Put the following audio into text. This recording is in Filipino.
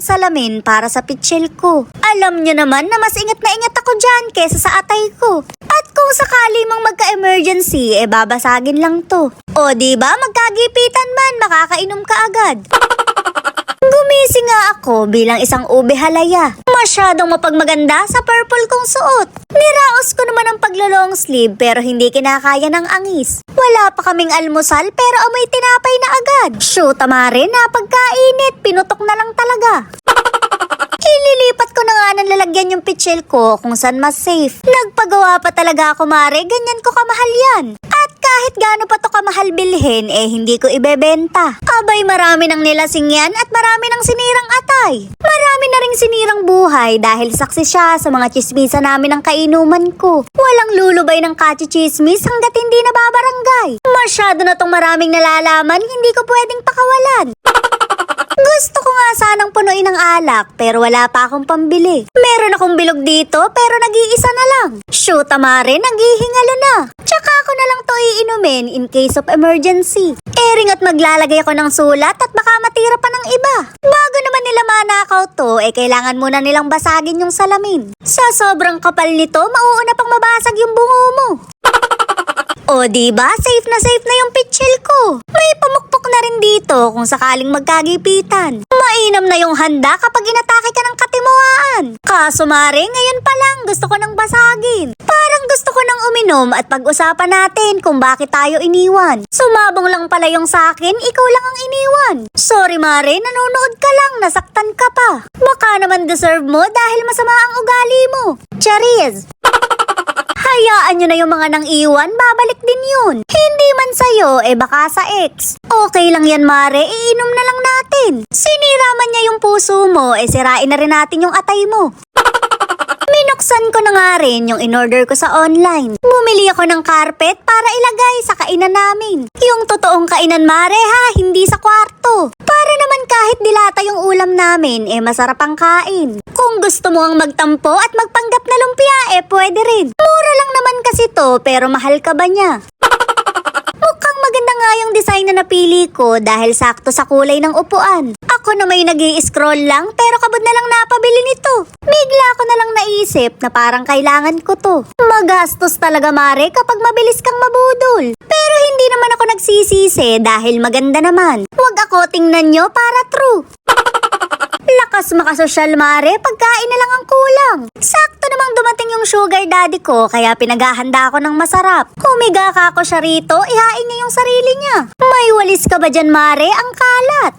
salamin para sa pitsil ko. Alam nyo naman na mas ingat na ingat ako dyan kesa sa atay ko. At kung sakali mang magka-emergency, babasagin lang to. O diba, magkagipitan man, makakainom ka agad. Gumising nga ako bilang isang ube halaya. Masyadong mapagmaganda sa purple kong suot. Niraos ko naman ang paglo-long sleeve pero hindi kinakaya ng angis. Wala pa kaming almusal pero amoy tinapay na agad. Shoot, tamare, napagkainit. Pinutok na lang talaga. Ililipat ko na nga ng lalagyan yung pitsil ko kung saan mas safe. Nagpagawa pa talaga ako, mare. Ganyan ko kamahal yan. At kahit gaano pa to kamahal bilhin, hindi ko ibebenta. Abay, marami nang nilasing yan at marami nang sinirang atay. Marami na ring sinirang buhay dahil saksi siya sa mga chismisa namin ng kainuman ko. Walang lulubay ng kachichismis hanggat hindi nababarangay. Masyado na tong maraming nalalaman, hindi ko pwedeng pakawalan. Gusto ko nga sanang punuin ng alak pero wala pa akong pambili. Meron akong bilog dito pero nag-iisa na lang. Shoot, tamare, naghihingalo na. Tsaka ako na lang to iinumin in case of emergency. Ering at maglalagay ako ng sulat at baka matira pa ng iba. Bago naman nila manakaw to, kailangan muna nilang basagin yung salamin. Sa sobrang kapal nito, mauuna pang mabasag yung bungo mo. O diba, safe na yung pitsil ko. May pamukpok na rin dito kung sakaling magkagipitan. Mainam na yung handa kapag inatake ka ng katimuaan. Kaso mare, ngayon pa lang gusto ko nang basagin. Parang gusto ko nang uminom at pag-usapan natin kung bakit tayo iniwan. Sumabong lang pala yung sakin, ikaw lang ang iniwan. Sorry mare, nanonood ka lang, nasaktan ka pa. Baka naman deserve mo dahil masama ang ugali mo. Charis! Hayaan nyo na yung mga nang iwan, babalik din yun. Hindi man sa'yo, baka sa ex. Okay lang yan, mare, iinom na lang natin. Sinira man niya yung puso mo, sirain na rin natin yung atay mo. Minuksan ko na nga rin yung in-order ko sa online. Bumili ako ng carpet para ilagay sa kainan namin. Yung totoong kainan, mare, ha, hindi sa kwarto. Para naman kahit dilata yung ulam namin, masarap ang kain. Kung gusto mo ang magtampo at magpanggap na lumpia, pwede rin. Mura lang naman kasi to, pero mahal ka ba niya? Mukhang maganda nga yung design na napili ko dahil sakto sa kulay ng upuan. Ako na may nag-i-scroll lang pero kabod na lang napabili nito. Bigla ko na lang naisip na parang kailangan ko to. Magastos talaga, mare, kapag mabilis kang mabudol. Pero hindi naman ako nagsisisi dahil maganda naman. Huwag ako tingnan nyo para true. Lakas makasosyal, mare, pagkain na lang ang kulang. Sakto namang dumating yung sugar daddy ko kaya pinaghahanda ako ng masarap. Humiga ka ako siya rito, ihain niya yung sarili niya. May walis ka ba dyan, mare? Ang kalat.